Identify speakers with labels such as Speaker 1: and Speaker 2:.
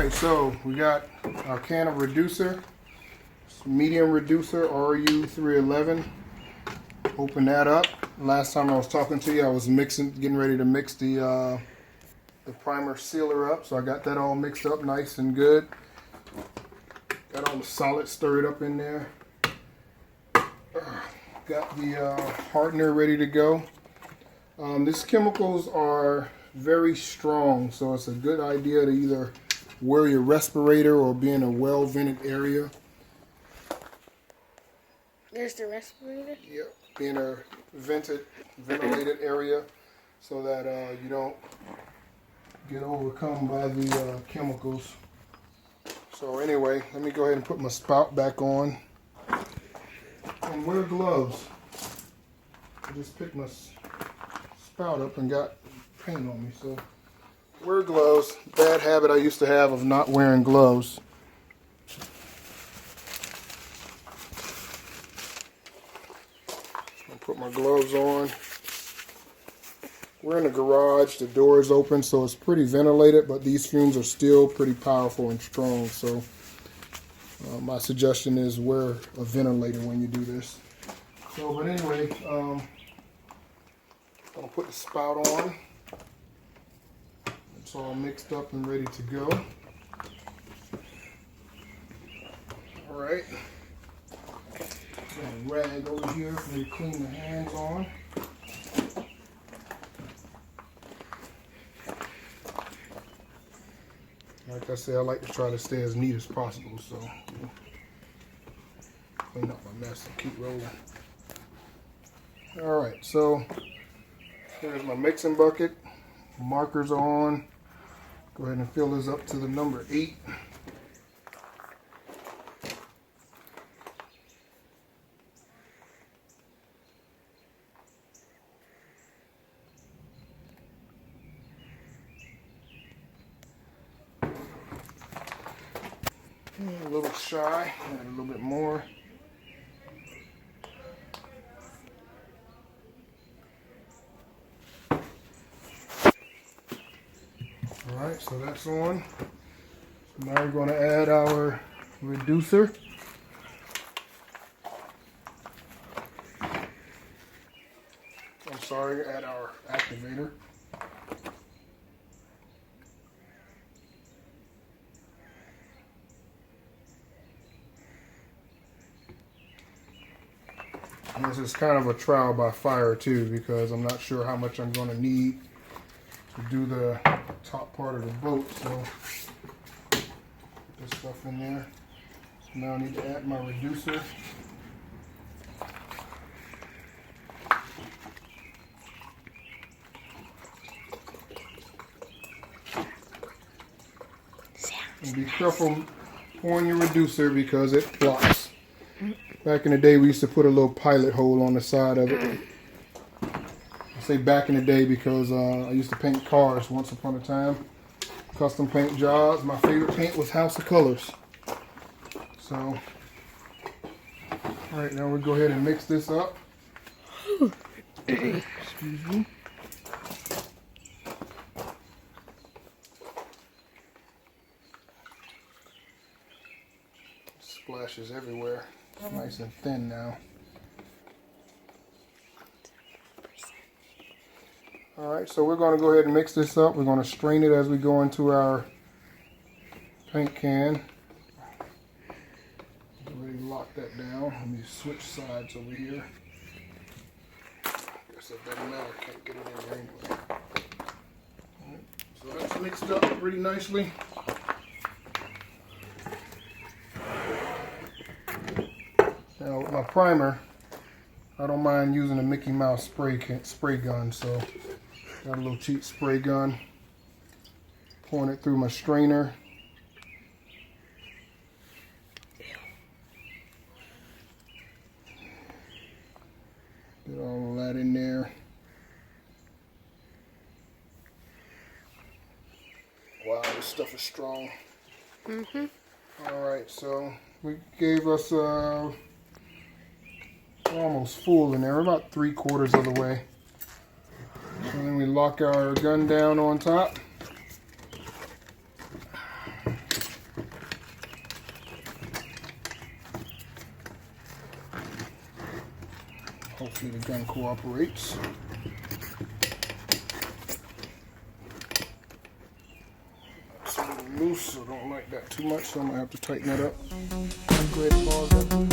Speaker 1: Alright, so we got our can of reducer. It's medium reducer, RU311. Open that up. Last time I was talking to you, I was getting ready to mix the primer sealer up. So I got that all mixed up nice and good. Got all the solids stirred up in there. Got the hardener ready to go. These chemicals are very strong, so it's a good idea to either wear your respirator or be in a well-vented area.
Speaker 2: There's the respirator?
Speaker 1: Yep, be in a ventilated area so that you don't get overcome by the chemicals. So anyway, let me go ahead and put my spout back on. And wear gloves. I just picked my spout up and got paint on me, so wear gloves. Bad habit I used to have of not wearing gloves. I'll put my gloves on. We're in the garage. The door is open, so it's pretty ventilated, but these fumes are still pretty powerful and strong, so my suggestion is wear a ventilator when you do this. So, but anyway, I'm going to put the spout on. It's all mixed up and ready to go. Alright. Got a rag over here for me to clean the hands on. Like I said, I like to try to stay as neat as possible, so clean up my mess and keep rolling. Alright, so here's my mixing bucket. Markers are on. Go ahead and fill this up to the number 8. A little shy, add a little bit more. Alright, so that's on. So now we're going to add our reducer. I'm sorry, add our activator. And this is kind of a trial by fire too, because I'm not sure how much I'm going to need to do the top part of the boat. So put this stuff in there. So now I need to add my reducer. And be careful pouring your reducer because it flops. Back in the day, we used to put a little pilot hole on the side of it. I say back in the day because I used to paint cars once upon a time. Custom paint jobs. My favorite paint was House of Colors. So, alright, now we'll go ahead and mix this up. Excuse me. Splashes everywhere. It's nice and thin now. Alright, so we're going to go ahead and mix this up. We're going to strain it as we go into our paint can. Already lock that down. Let me switch sides over here. Guess it doesn't matter. Can't get it in there anyway. Right, so that's mixed up pretty nicely. Now with my primer, I don't mind using a Mickey Mouse spray gun, so got a little cheap spray gun. Pouring it through my strainer. Get all of that in there. Wow, this stuff is strong. Alright, so we gave us almost full in there. We're about 3/4 of the way. And then we lock our gun down on top. Hopefully the gun cooperates. It's a little loose, so don't like that too much, so I'm gonna have to tighten that up. Go ahead and pause that.